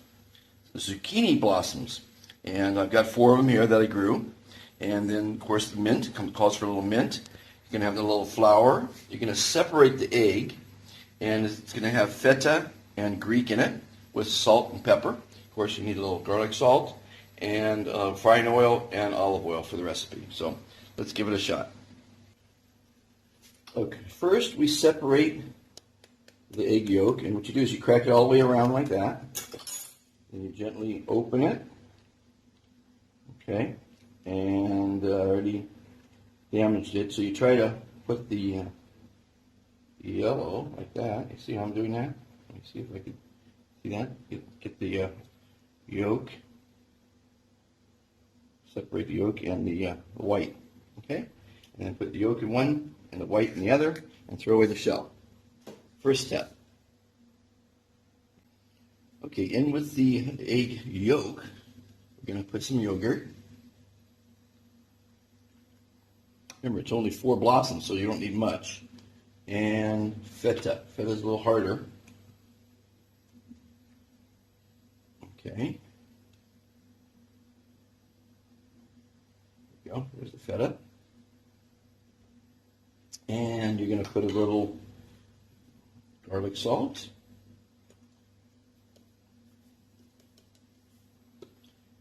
zucchini blossoms. And I've got 4 of them here that I grew. And then, of course, the mint calls for a little mint. You're going to have the little flour. You're going to separate the egg. And it's going to have feta and Greek in it with salt and pepper. Of course, you need a little garlic salt and frying oil and olive oil for the recipe. So let's give it a shot. Okay, first we separate the egg yolk. And what you do is you crack it all the way around like that. And you gently open it. Okay, and already damaged it, so you try to put the yellow like that. You see how I'm doing that? Let me see if I can see that. Get the yolk, separate the yolk and the white. Okay, and then put the yolk in one and the white in the other, and throw away the shell. First step. Okay, in with the egg yolk, we're going to put some yogurt. Remember, it's only 4 blossoms, so you don't need much. And feta. Feta's a little harder. Okay. There we go. There's the feta. And you're going to put a little garlic salt.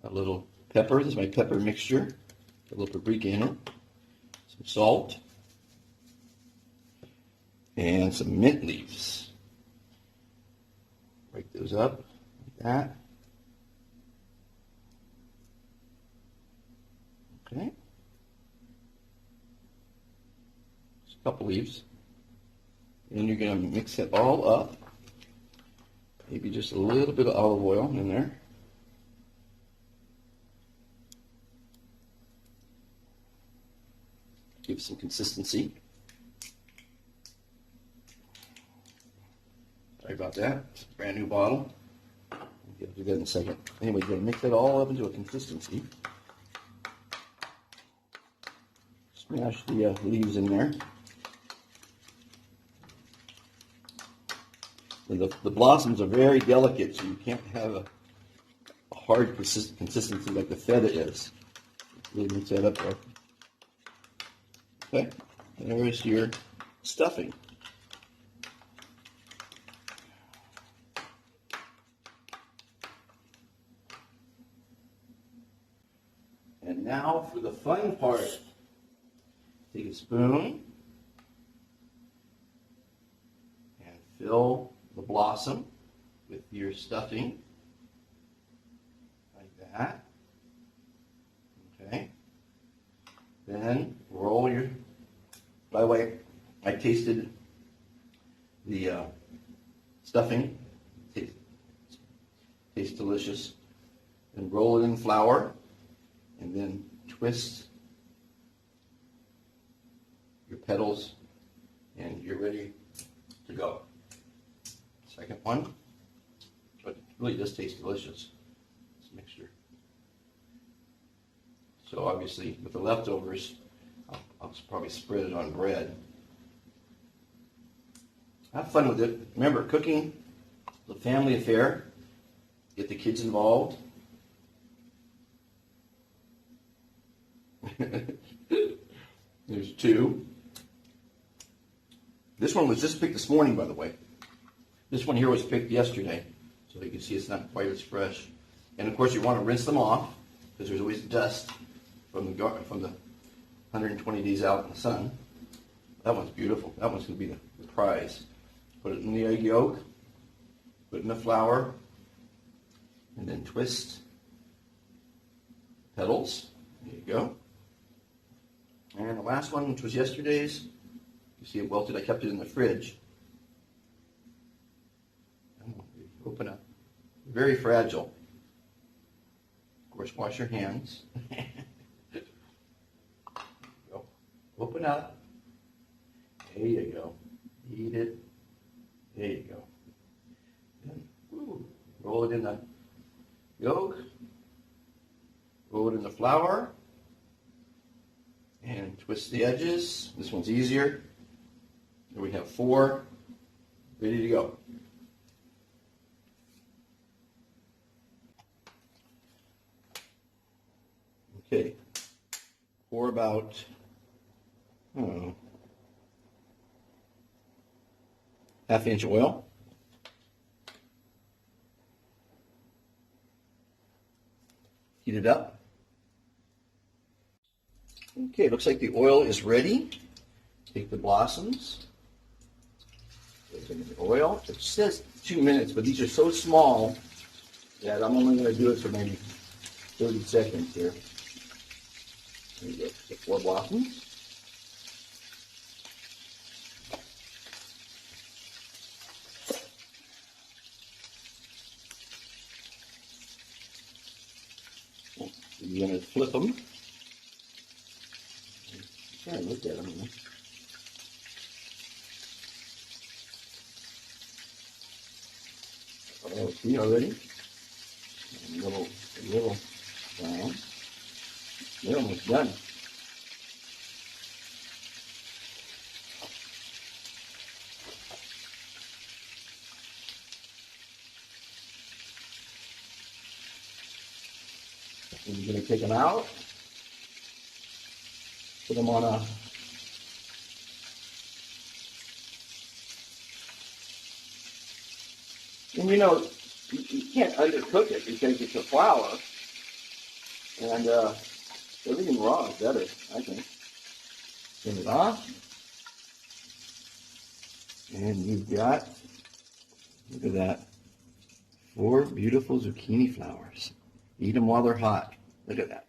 A little pepper. This is my pepper mixture. A little paprika in it. Some salt. And some mint leaves. Break those up like that. Okay. Just a couple leaves. And you're going to mix it all up. Maybe just a little bit of olive oil in there. Give some consistency. Sorry about that. It's a brand new bottle. I'll do that in a second. Anyway, you're going to mix it all up into a consistency. Smash the leaves in there. And the blossoms are very delicate, so you can't have a hard consistency like the feta is. Really mix that up there. Okay, and there's your stuffing. And now for the fun part. Take a spoon and fill the blossom with your stuffing, like that. Okay. Then roll your, by the way, I tasted the stuffing. Tastes delicious. and roll it in flour, and then twist your petals, and you're ready to go. Second one, but it really does taste delicious, this mixture. So obviously, with the leftovers, I'll probably spread it on bread. Have fun with it. Remember, cooking is a family affair. Get the kids involved. There's two. This one was just picked this morning, by the way. This one here was picked yesterday, so you can see it's not quite as fresh. And of course, you want to rinse them off because there's always dust from the 120 days out in the sun. That one's beautiful. That one's going to be the prize. Put it in the egg yolk, put it in the flour, and then twist petals. There you go. And the last one, which was yesterday's, you see it welted. I kept it in the fridge. Open up. Very fragile. Of course, wash your hands. Go. Open up. There you go. Eat it. There you go. Then, roll it in the yolk. Roll it in the flour. And twist the edges. This one's easier. Here we have 4 ready to go. Okay. Pour about, I don't know, ½ inch oil. Heat it up. Okay, looks like the oil is ready. Take the blossoms. Put them in the oil. It says 2 minutes, but these are so small that I'm only going to do it for maybe 30 seconds here. There you go. The 4 blossoms. You're going to flip them. Try and look at them. Oh, see already? A little brown. They're almost done. And you're going to take them out. Put them on a and you know, you can't undercook it because it's a flour, and everything raw is better, I think. Turn it off, and you've got, look at that, 4 beautiful zucchini flowers. Eat them while they're hot. Look at that.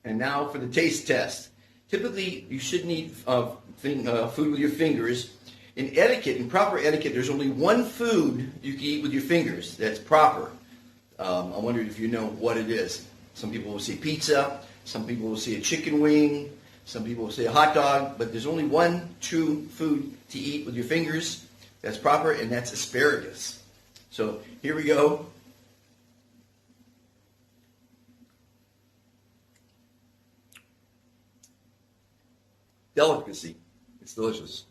And now for the taste test. Typically, you shouldn't eat food with your fingers. In etiquette, in proper etiquette, there's only one food you can eat with your fingers that's proper. I wonder if you know what it is. Some people will say pizza. Some people will say a chicken wing. Some people will say a hot dog. But there's only one true food to eat with your fingers that's proper, and that's asparagus. So here we go. Delicacy. It's delicious.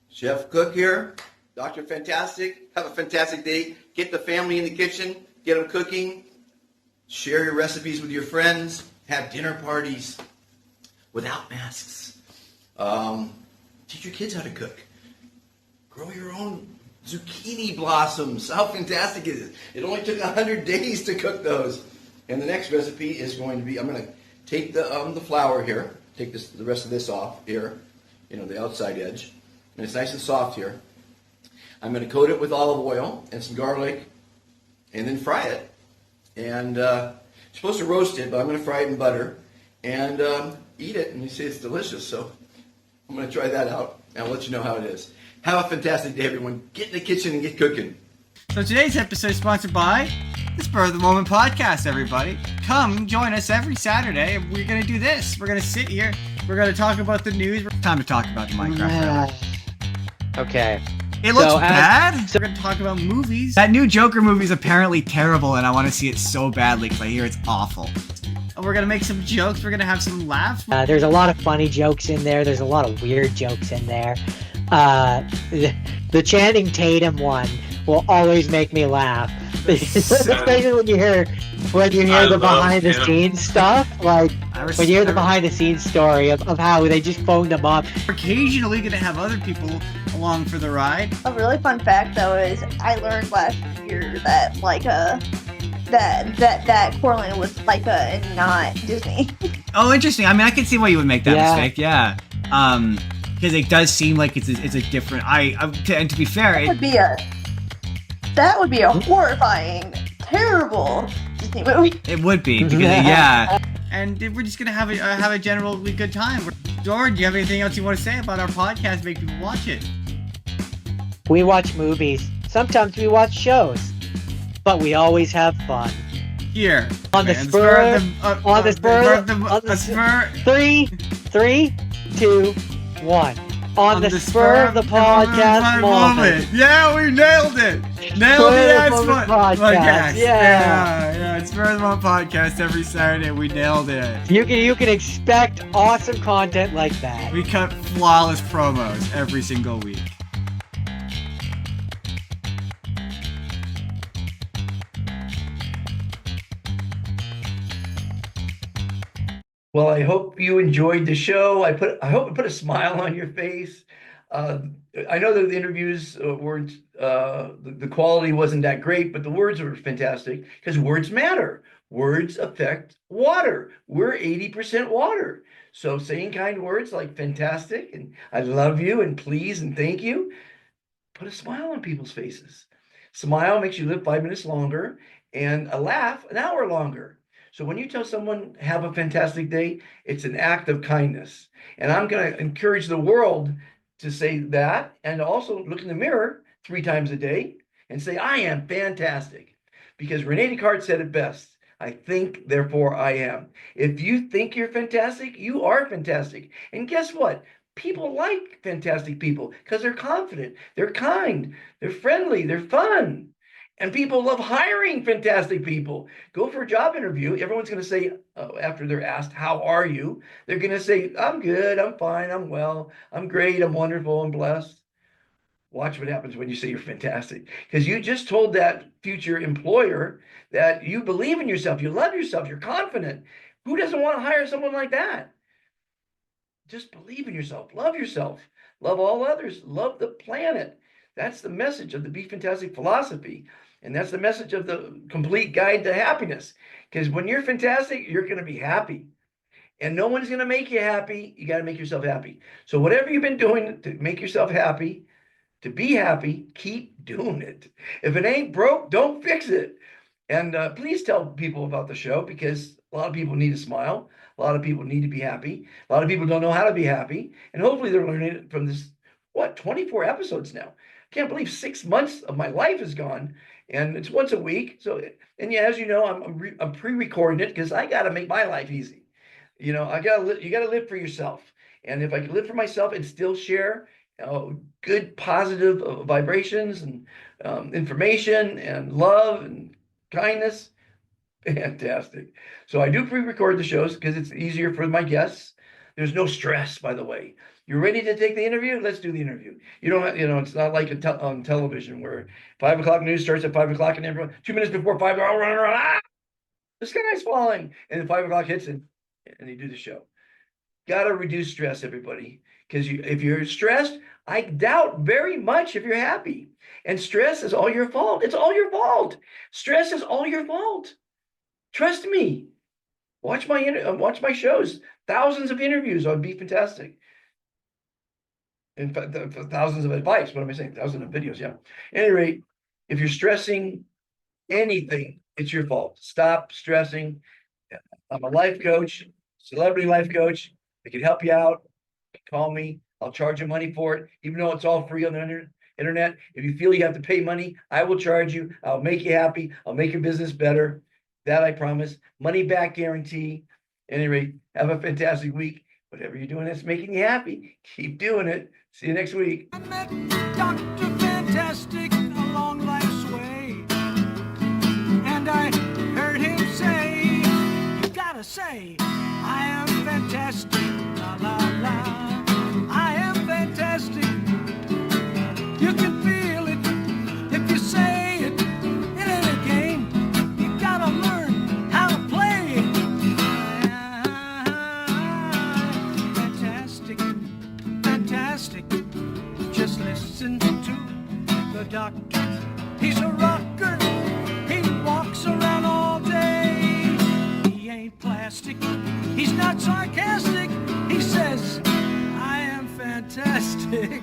Chef Cook here, Dr. Fantastic. Have a fantastic day. Get the family in the kitchen. Get them cooking. Share your recipes with your friends. Have dinner parties without masks. Teach your kids how to cook. Grow your own zucchini blossoms. How fantastic is it? It only took 100 days to cook those. And the next recipe is going to be, I'm going to take the flour here. Take the rest of this off here, the outside edge. And it's nice and soft here. I'm going to coat it with olive oil and some garlic and then fry it. And you're supposed to roast it, but I'm going to fry it in butter and eat it. And you say it's delicious, so I'm going to try that out and I'll let you know how it is. Have a fantastic day, everyone. Get in the kitchen and get cooking. So today's episode is sponsored by the Spur of the Moment podcast, everybody. Come join us every Saturday, and we're going to do this. We're going to sit here. We're going to talk about the news. Time to talk about the Minecraft trailer. Okay. It looks bad. We're going to talk about movies. That new Joker movie is apparently terrible, and I want to see it so badly because I hear it's awful. And we're going to make some jokes. We're going to have some laughs. There's a lot of funny jokes in there. There's a lot of weird jokes in there. The Channing Tatum one will always make me laugh. Especially when you hear the behind the scenes stuff, like when you hear the behind the scenes story of how they just phoned them up. We're occasionally gonna have other people along for the ride. A really fun fact though is I learned last year that that Coraline was Leica and not Disney. Oh, interesting. I mean, I can see why you would make that mistake. Yeah. Because it does seem like it's a different. And to be fair, that would be a horrifying, terrible Disney movie. It would be because yeah. And we're just gonna have a generally good time. George, do you have anything else you want to say about our podcast? Make people watch it. We watch movies. Sometimes we watch shows, but we always have fun. Here on the spur. Three, 2, 1. On the spur of the podcast moment. Yeah, we nailed it. Nailed the podcast. Yeah. It's Spur of the Moment podcast every Saturday. We nailed it. You can expect awesome content like that. We cut flawless promos every single week. Well, I hope you enjoyed the show. I hope it put a smile on your face. I know that the interviews weren't, the quality wasn't that great, but the words were fantastic because words matter. Words affect water. We're 80% water. So saying kind words like fantastic and I love you and please and thank you, put a smile on people's faces. Smile makes you live 5 minutes longer and a laugh an hour longer. So when you tell someone, have a fantastic day, it's an act of kindness. And I'm going to encourage the world to say that and also look in the mirror 3 times a day and say, I am fantastic. Because Rene Descartes said it best. I think, therefore I am. If you think you're fantastic, you are fantastic. And guess what? People like fantastic people because they're confident, they're kind, they're friendly, they're fun. And people love hiring fantastic people. Go for a job interview. Everyone's going to say, after they're asked, how are you? They're going to say, I'm good, I'm fine, I'm well, I'm great, I'm wonderful, I'm blessed. Watch what happens when you say you're fantastic. Because you just told that future employer that you believe in yourself, you love yourself, you're confident. Who doesn't want to hire someone like that? Just believe in yourself, love all others, love the planet. That's the message of the Be Fantastic philosophy. And that's the message of the complete guide to happiness. Because when you're fantastic, you're going to be happy. And no one's going to make you happy. You got to make yourself happy. So whatever you've been doing to make yourself happy, to be happy, keep doing it. If it ain't broke, don't fix it. And please tell people about the show because a lot of people need a smile. A lot of people need to be happy. A lot of people don't know how to be happy. And hopefully they're learning it from this, 24 episodes now. Can't believe 6 months of my life is gone. And it's once a week. So, and yeah, as you know, I'm pre-recording it because I got to make my life easy. You know, you got to live for yourself. And if I can live for myself and still share good, positive vibrations and information and love and kindness, fantastic. So I do pre-record the shows because it's easier for my guests. There's no stress, by the way. You're ready to take the interview? Let's do the interview. You don't have, it's not like on television where 5 o'clock news starts at 5 o'clock and everyone 2 minutes before 5, they're all running around. Ah, the sky's falling. And then 5 o'clock hits and they do the show. Got to reduce stress, everybody. Because if you're stressed, I doubt very much if you're happy. And stress is all your fault. It's all your fault. Stress is all your fault. Trust me. Watch my shows. Thousands of interviews on Be Fantastic. In fact, thousands of advice. What am I saying? Thousands of videos. Yeah. At any rate, if you're stressing anything, it's your fault. Stop stressing. I'm a life coach, celebrity life coach. I can help you out. Call me. I'll charge you money for it, even though it's all free on the internet. internet. If you feel you have to pay money, I will charge you. I'll make you happy. I'll make your business better. That I promise. Money back guarantee. Anyway, have a fantastic week. Whatever you're doing that's making you happy, keep doing it. See you next week. I met Dr. Fantastic along life's way, and I heard him say, you gotta say, I am fantastic, la la la, I am fantastic. You can feel it if you say it. It ain't a game, you gotta learn how to play it. Fantastic, fantastic. Just listen to the doctor. He's a rocker. He walks around all day. He ain't plastic. He's not sarcastic. He says, I am fantastic.